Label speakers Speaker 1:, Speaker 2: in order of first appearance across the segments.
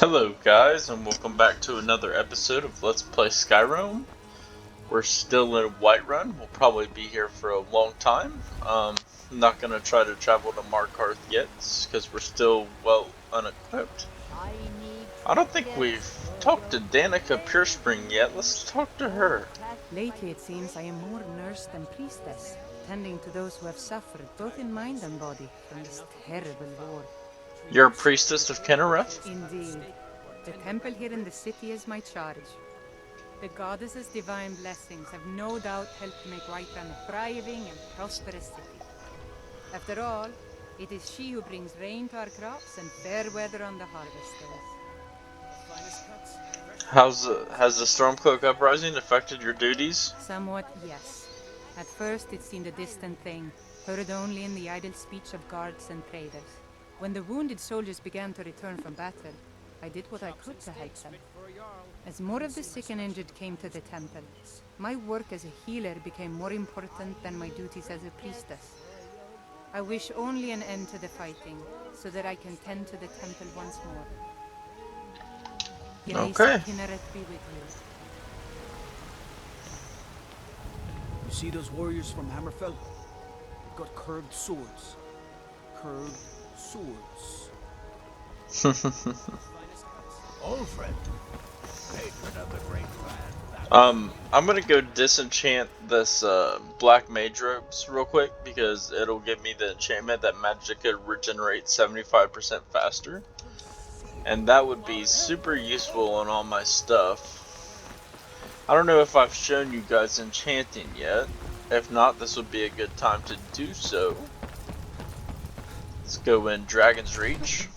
Speaker 1: Hello guys, and welcome back to another episode of Let's Play Skyrim. We're still in Whiterun. We'll probably be here for a long time. I'm not going to try to travel to Markarth yet, because we're still, well, unequipped. I don't think we've talked to Danica Purespring yet. Let's talk to her.
Speaker 2: Lately it seems I am more nurse than priestess, tending to those who have suffered, both in mind and body, from this terrible war.
Speaker 1: You're a priestess of Kennereth?
Speaker 2: Indeed. The temple here in the city is my charge. The goddess's divine blessings have no doubt helped make Whiterun a thriving and prosperous city. After all, it is she who brings rain to our crops and fair weather on the harvesters.
Speaker 1: Has the Stormcloak Uprising affected your duties?
Speaker 2: Somewhat, yes. At first it seemed a distant thing, heard only in the idle speech of guards and traders. When the wounded soldiers began to return from battle, I did what I could to help them. As more of the sick and injured came to the temple, my work as a healer became more important than my duties as a priestess. I wish only an end to the fighting, so that I can tend to the temple once more. Grace
Speaker 1: Okay.
Speaker 2: of Kinneret be with you.
Speaker 3: You see those warriors from Hammerfell? They've got curved swords. Curved swords.
Speaker 4: Old friend, patron of the great clan.
Speaker 1: I'm gonna go disenchant this black mage robes real quick because it'll give me the enchantment that Magicka regenerates 75% faster, and that would be super useful on all my stuff. I don't know if I've shown you guys enchanting yet. If not, this would be a good time to do so. Let's go in Dragon's Reach.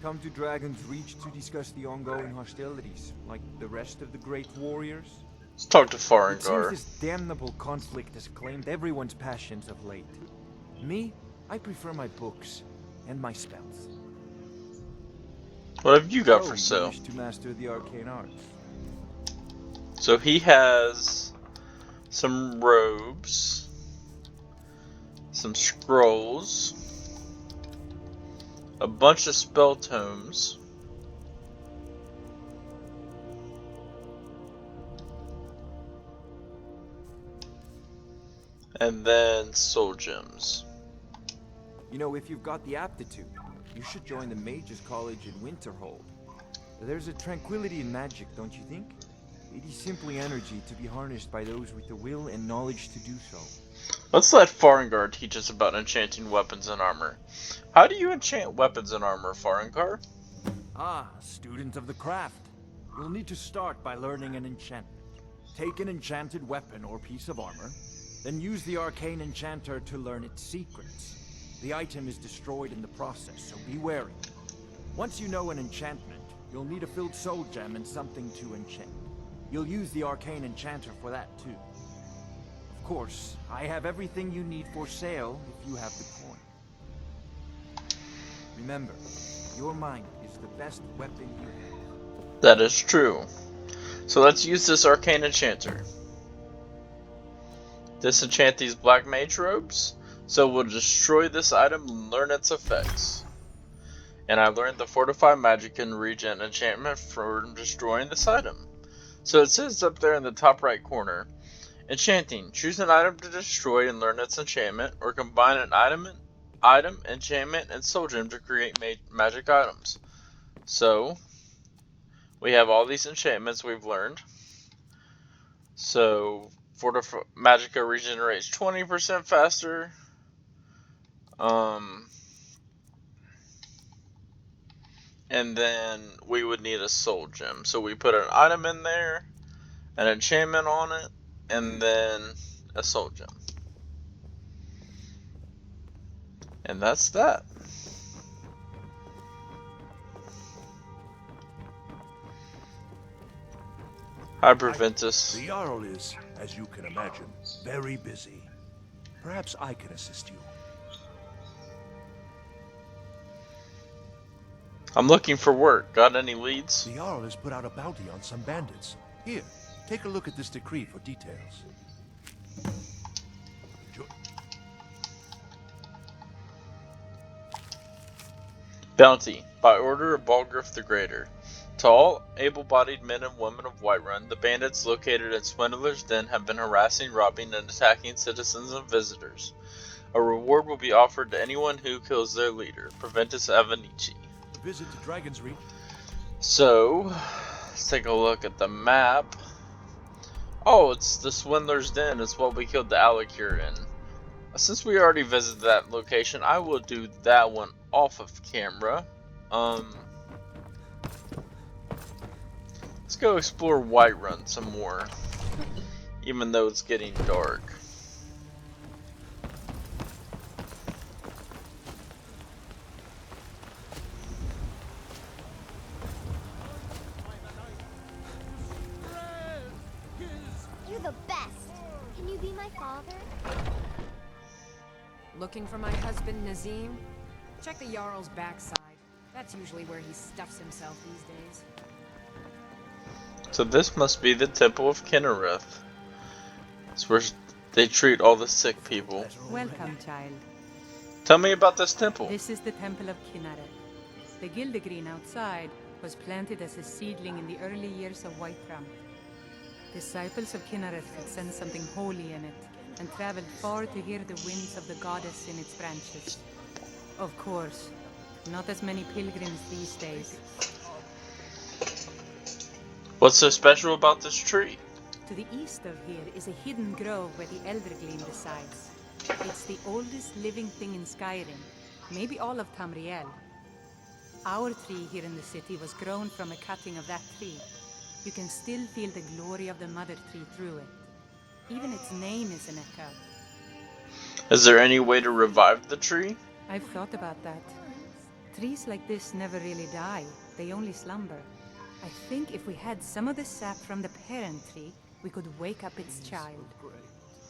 Speaker 5: Come to Dragon's Reach to discuss the ongoing hostilities, like the rest of the great warriors?
Speaker 1: Let's talk to
Speaker 5: It seems
Speaker 1: Farengar.
Speaker 5: this damnable conflict has claimed everyone's passions of late. Me, I prefer my books and my spells.
Speaker 1: What have you got
Speaker 5: So,
Speaker 1: for
Speaker 5: you
Speaker 1: sale?
Speaker 5: wish to master the arcane arts?
Speaker 1: So he has some robes, some scrolls, a bunch of spell tomes, and then soul gems.
Speaker 5: You know, if you've got the aptitude, you should join the Mages College in Winterhold. There's a tranquility in magic, don't you think? It is simply energy to be harnessed by those with the will and knowledge to do so.
Speaker 1: Let's let Farengar teach us about enchanting weapons and armor. How do you enchant weapons and armor, Farengar?
Speaker 3: Ah, student of the craft. You'll need to start by learning an enchantment. Take an enchanted weapon or piece of armor, then use the arcane enchanter to learn its secrets. The item is destroyed in the process, so be wary. Once you know an enchantment, you'll need a filled soul gem and something to enchant. You'll use the arcane enchanter for that too. Of course, I have everything you need for sale if you have the coin. Remember, your mind is the best weapon you have.
Speaker 1: That is true. So let's use this arcane enchanter. Disenchant these black mage robes. So we'll destroy this item and learn its effects. And I learned the Fortify Magic and Regen enchantment for destroying this item. So it says up there in the top right corner, enchanting. Choose an item to destroy and learn its enchantment, or combine an item, enchantment, and soul gem to create magic items. So we have all these enchantments we've learned. So Magicka regenerates 20% faster. And then we would need a soul gem. So we put an item in there, an enchantment on it, and then a soul gem. And that's that. Hi, Preventus.
Speaker 4: The Jarl is, as you can imagine, very busy. Perhaps I can assist you.
Speaker 1: I'm looking for work. Got any leads?
Speaker 4: The Jarl has put out a bounty on some bandits. Here, Take a look at this decree for details.
Speaker 1: Bounty. By order of Balgriff the Greater. To all able-bodied men and women of Whiterun, the bandits located at Swindler's Den have been harassing, robbing, and attacking citizens and visitors. A reward will be offered to anyone who kills their leader, Proventus Avenici.
Speaker 4: A visit to Dragon's Reach.
Speaker 1: So, let's take a look at the map. Oh, it's the Swindler's Den. It's what we killed the Alikir in. Since we already visited that location, I will do that one off of camera. Let's go explore Whiterun some more, even though it's getting dark.
Speaker 6: You're the best. Can you be my father?
Speaker 7: Looking for my husband, Nazim? Check the Jarl's backside. That's usually where he stuffs himself these days.
Speaker 1: So this must be the Temple of Kinnereth. It's where they treat all the sick people.
Speaker 2: Welcome, child.
Speaker 1: Tell me about this temple.
Speaker 2: This is the Temple of Kinnared. The Gildegreen outside was planted as a seedling in the early years of Whiterun. Disciples of Kinnereth had sensed something holy in it, and traveled far to hear the winds of the goddess in its branches. Of course, not as many pilgrims these days.
Speaker 1: What's so special about this tree?
Speaker 2: To the east of here is a hidden grove where the Eldergleam resides. It's the oldest living thing in Skyrim, maybe all of Tamriel. Our tree here in the city was grown from a cutting of that tree. You can still feel the glory of the mother tree through it. Even its name is an echo.
Speaker 1: Is there any way to revive the tree?
Speaker 2: I've thought about that. Trees like this never really die, they only slumber. I think if we had some of the sap from the parent tree, we could wake up its child.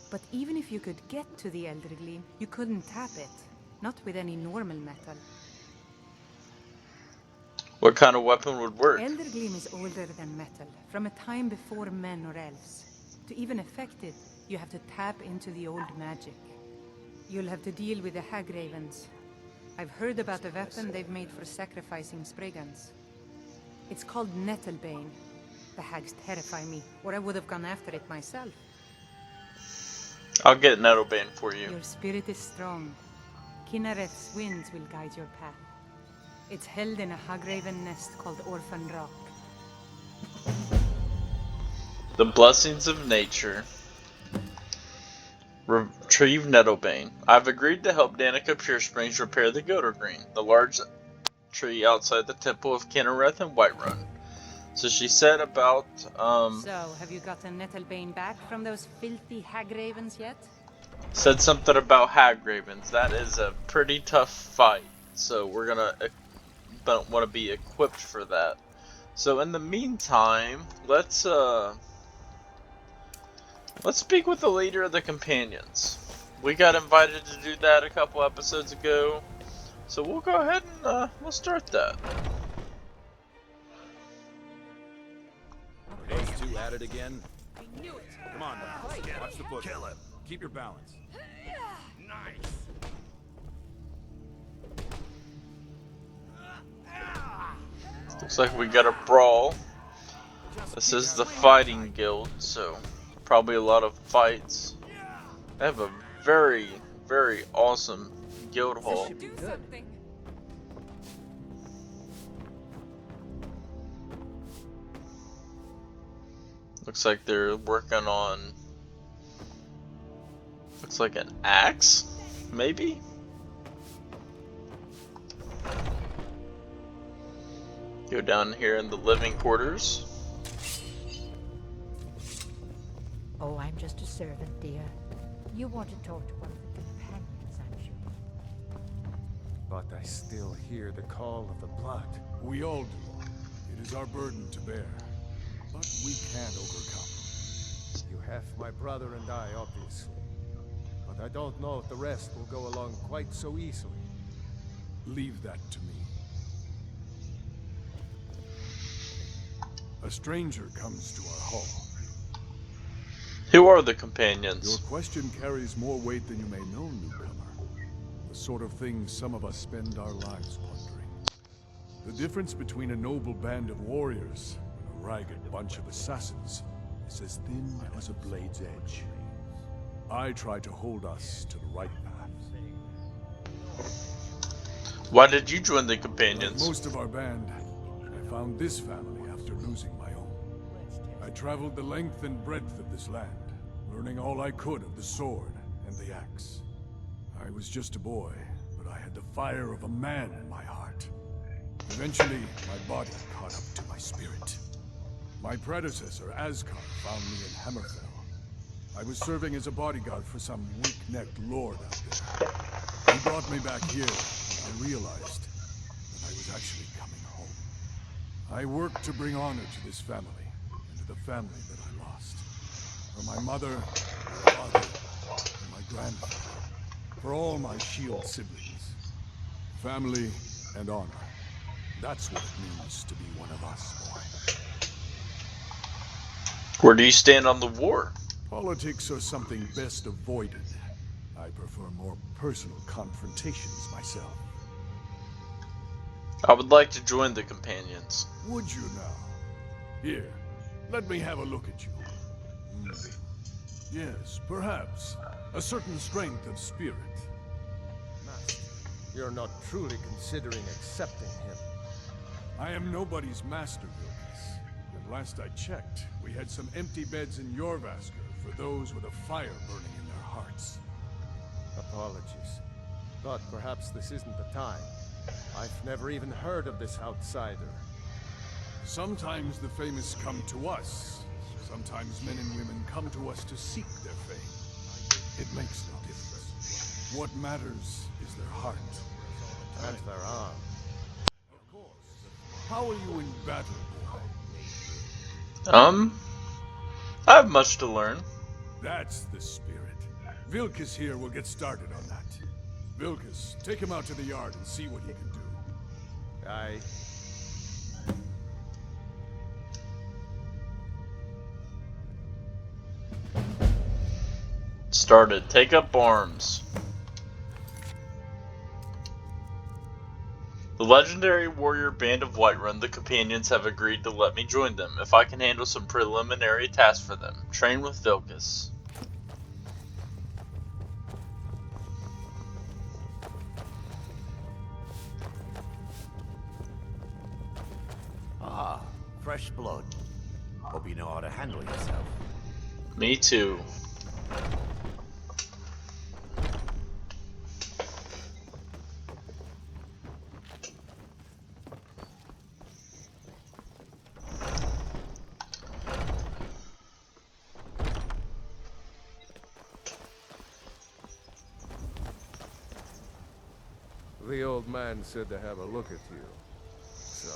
Speaker 2: But even if you could get to the Eldergleam, you couldn't tap it. Not with any normal metal.
Speaker 1: What kind of weapon would work?
Speaker 2: Eldergleam is older than metal, from a time before men or elves. To even affect it, you have to tap into the old magic. You'll have to deal with the Hagravens. I've heard about the weapon they've made for sacrificing Spriggans. It's called Nettlebane. The hags terrify me, or I would have gone after it myself.
Speaker 1: I'll get Nettlebane for you.
Speaker 2: Your spirit is strong. Kinnereth's winds will guide your path. It's held in a Hagraven nest called Orphan Rock.
Speaker 1: The blessings of nature. Retrieve Nettlebane. I've agreed to help Danica Puresprings repair the Gildergreen, the large tree outside the Temple of Kinnereth and Whiterun. So she said about,
Speaker 2: So, have you gotten Nettlebane back from those filthy Hagravens yet?
Speaker 1: said something about Hagravens. That is a pretty tough fight. So we're gonna don't want to be equipped for that. So in the meantime, let's speak with the leader of the companions. We got invited to do that a couple episodes ago, so we'll go ahead and we'll start that.
Speaker 8: Those two at it again?
Speaker 7: I knew it!
Speaker 8: Come on now. Watch the foot. Kill him. Keep your balance. Nice.
Speaker 1: Looks like we got a brawl. This is the fighting guild, so probably a lot of fights. They have a very, very awesome guild hall.
Speaker 7: Do something!
Speaker 1: Looks like they're working on, looks like an axe, maybe? Go down here in the living quarters.
Speaker 9: Oh, I'm just a servant, dear. You want to talk to one of the companions, I'm sure.
Speaker 3: But I still hear the call of the blood.
Speaker 10: We all do. It is our burden to bear. But we can overcome.
Speaker 11: You have my brother and I, obviously. But I don't know if the rest will go along quite so easily.
Speaker 10: Leave that to me. A stranger comes to our hall.
Speaker 1: Who are the
Speaker 10: Your
Speaker 1: companions?
Speaker 10: question carries more weight than you may know, newcomer. The sort of thing some of us spend our lives pondering. The difference between a noble band of warriors and a ragged bunch of assassins is as thin as a blade's edge. I try to hold us to the right path.
Speaker 1: Why did you join the
Speaker 10: Like
Speaker 1: companions?
Speaker 10: most of our band, I found this family after losing my own. I traveled the length and breadth of this land, learning all I could of the sword and the axe. I was just a boy, but I had the fire of a man in my heart. Eventually, my body caught up to my spirit. My predecessor, Asgard, found me in Hammerfell. I was serving as a bodyguard for some weak-necked lord out there. He brought me back here, and I realized that I was actually coming home. I worked to bring honor to this family, and to the family that I lost. For my mother, my father, and my grandfather. For all my shield siblings. Family and honor. That's what it means to be one of us, boy.
Speaker 1: Where do you stand on the war?
Speaker 10: Politics are something best avoided. I prefer more personal confrontations myself.
Speaker 1: I would like to join the companions.
Speaker 10: Would you now? Here, let me have a look at you. Yes, perhaps. A certain strength of spirit.
Speaker 11: Master, you're not truly considering accepting him.
Speaker 10: I am nobody's master, Vilkas. And last I checked, we had some empty beds in Jorvaskr for those with a fire burning in their hearts.
Speaker 11: Apologies. But perhaps this isn't the time. I've never even heard of this outsider.
Speaker 10: Sometimes the famous come to us. Sometimes men and women come to us to seek their fame. It makes no difference. What matters is their heart.
Speaker 11: And their arm.
Speaker 10: Of course. How are you in battle, boy?
Speaker 1: I have much to learn.
Speaker 10: That's the spirit. Vilkas here will get started on that. Vilkas, take him out to the yard and see what he can do.
Speaker 11: Aye.
Speaker 1: Started. Take up arms. The legendary warrior band of Whiterun, the companions, have agreed to let me join them if I can handle some preliminary tasks for them. Train with Vilkas.
Speaker 4: Ah, fresh blood. Hope you know how to handle yourself.
Speaker 1: Me too.
Speaker 11: The old man said to have a look at you. So,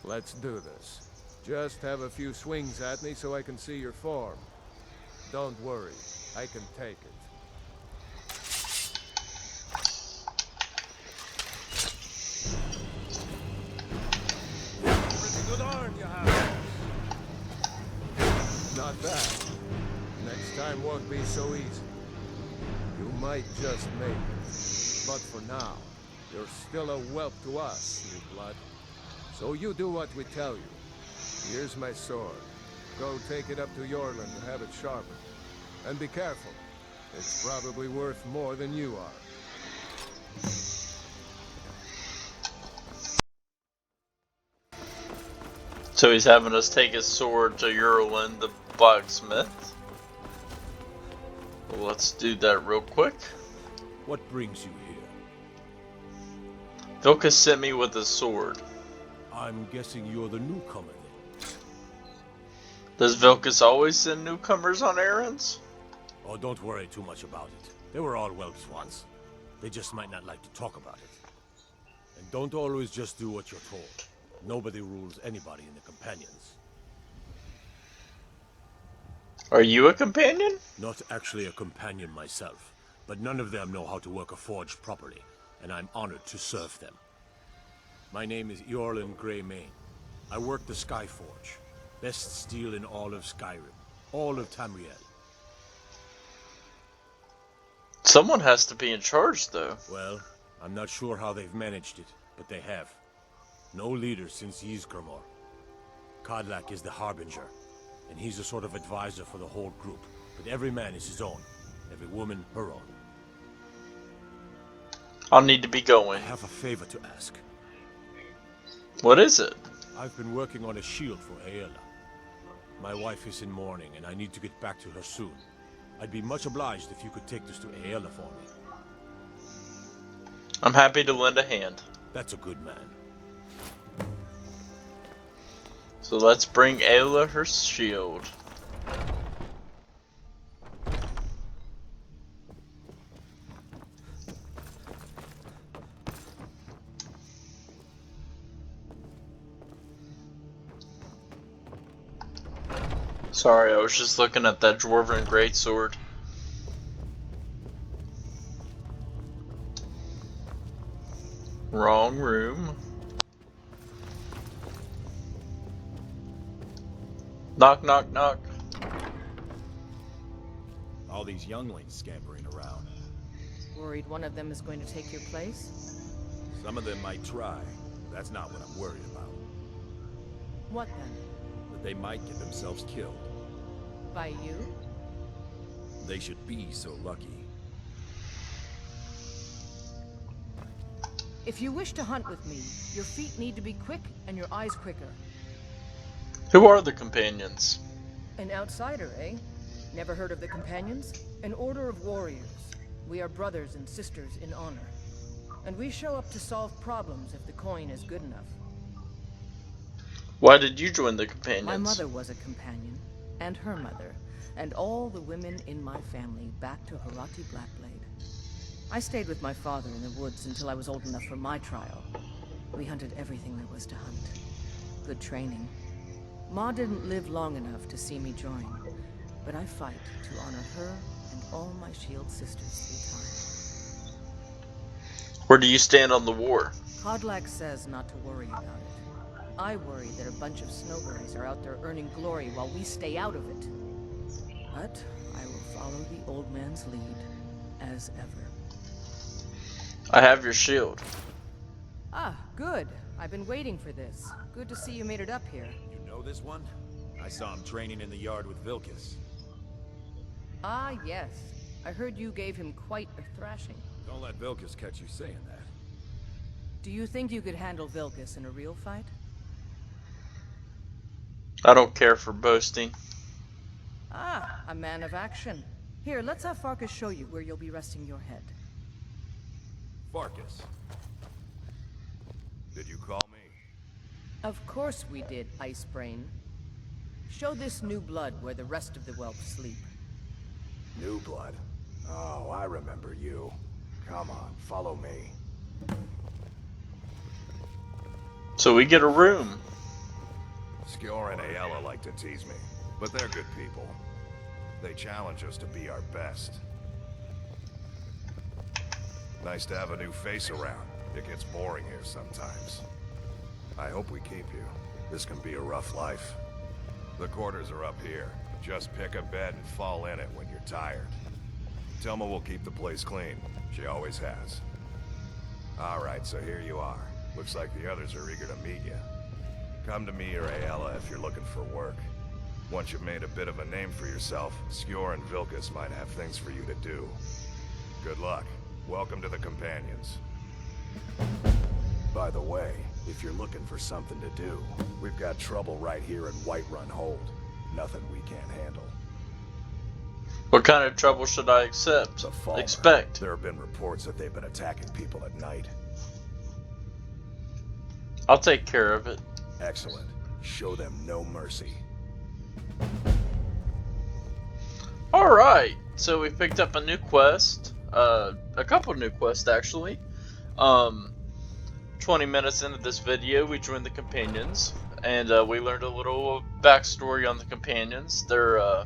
Speaker 11: let's do this. Just have a few swings at me so I can see your form. Don't worry, I can take it. Pretty good arm you have. Not bad. Next time won't be so easy. You might just make it. But for now, you're still a whelp to us, new blood. So you do what we tell you. Here's my sword. Go take it up to Yorland to have it sharpened. And be careful. It's probably worth more than you are.
Speaker 1: So he's having us take his sword to Urlin the blacksmith. Well, let's do that real quick.
Speaker 4: What brings you here?
Speaker 1: Vilkas sent me with his sword.
Speaker 4: I'm guessing you're the newcomer then.
Speaker 1: Does Vilkas always send newcomers on errands?
Speaker 4: Oh, don't worry too much about it. They were all whelps once. They just might not like to talk about it. And don't always just do what you're told. Nobody rules anybody in the companions.
Speaker 1: Are you a companion?
Speaker 4: Not actually a companion myself, but none of them know how to work a forge properly, and I'm honored to serve them. My name is Eorlin Greymane. I work the Skyforge. Best steel in all of Skyrim. All of Tamriel.
Speaker 1: Someone has to be in charge, though.
Speaker 4: Well, I'm not sure how they've managed it, but they have. No leader since Ysgramor. Kodlak is the Harbinger, and he's a sort of advisor for the whole group. But every man is his own. Every woman, her own.
Speaker 1: I'll need to be going.
Speaker 4: I have a favor to ask.
Speaker 1: What is it?
Speaker 4: I've been working on a shield for Aela. My wife is in mourning, and I need to get back to her soon. I'd be much obliged if you could take this to Aela for me.
Speaker 1: I'm happy to lend a hand.
Speaker 4: That's a good man.
Speaker 1: So let's bring Ayla her shield. Sorry, I was just looking at that Dwarven greatsword. Wrong room. Knock, knock, knock.
Speaker 3: All these younglings scampering around.
Speaker 12: Worried one of them is going to take your place?
Speaker 3: Some of them might try. That's not what I'm worried about.
Speaker 12: What then?
Speaker 3: That they might get themselves killed.
Speaker 12: By you?
Speaker 3: They should be so lucky.
Speaker 12: If you wish to hunt with me, your feet need to be quick and your eyes quicker.
Speaker 1: Who are the companions?
Speaker 12: An outsider, eh? Never heard of the companions? An order of warriors. We are brothers and sisters in honor. And we show up to solve problems if the coin is good enough.
Speaker 1: Why did you join the companions?
Speaker 12: My mother was a companion, and her mother, and all the women in my family back to Harati Blackblade. I stayed with my father in the woods until I was old enough for my trial. We hunted everything there was to hunt. Good training. Ma didn't live long enough to see me join, but I fight to honor her and all my shield sisters through time.
Speaker 1: Where do you stand on the war?
Speaker 12: Kodlak says not to worry about it. I worry that a bunch of snowberries are out there earning glory while we stay out of it. But I will follow the old man's lead, as ever.
Speaker 1: I have your shield.
Speaker 12: Ah, good. I've been waiting for this. Good to see you made it up here.
Speaker 3: You know this one? I saw him training in the yard with Vilkas.
Speaker 12: Ah, yes. I heard you gave him quite a thrashing.
Speaker 3: Don't let Vilkas catch you saying that.
Speaker 12: Do you think you could handle Vilkas in a real fight?
Speaker 1: I don't care for boasting.
Speaker 12: Ah, a man of action. Here, let's have Farkas show you where you'll be resting your head.
Speaker 8: Farkas. Did you call me?
Speaker 12: Of course we did, Icebrain. Show this new blood where the rest of the whelps sleep.
Speaker 13: New blood? Oh, I remember you. Come on, follow me.
Speaker 1: So we get a room.
Speaker 8: Skjor and Aela like to tease me, but they're good people. They challenge us to be our best. Nice to have a new face around. It gets boring here sometimes. I hope we keep you. This can be a rough life. The quarters are up here. Just pick a bed and fall in it when you're tired. Telma will keep the place clean. She always has. Alright, so here you are. Looks like the others are eager to meet you. Come to me or Aela if you're looking for work. Once you've made a bit of a name for yourself, Skjor and Vilkas might have things for you to do. Good luck. Welcome to the Companions.
Speaker 13: By the way, if you're looking for something to do, we've got trouble right here in Whiterun Hold. Nothing we can't handle.
Speaker 1: What kind of trouble should I expect?
Speaker 13: There have been reports that they've been attacking people at night.
Speaker 1: I'll take care of it.
Speaker 13: Excellent. Show them no mercy.
Speaker 1: Alright, so we picked up a new quest. A couple new quests actually. 20 minutes into this video, we joined the Companions, and we learned a little backstory on the Companions. They're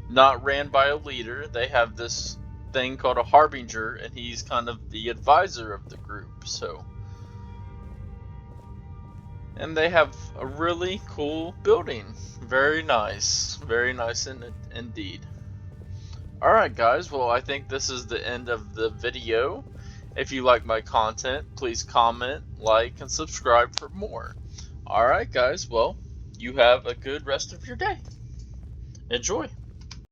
Speaker 1: not ran by a leader. They have this thing called a Harbinger, and he's kind of the advisor of the group. So, and they have a really cool building. Very nice indeed. Alright guys, well I think this is the end of the video. If you like my content, please comment, like, and subscribe for more. Alright guys, well, you have a good rest of your day. Enjoy!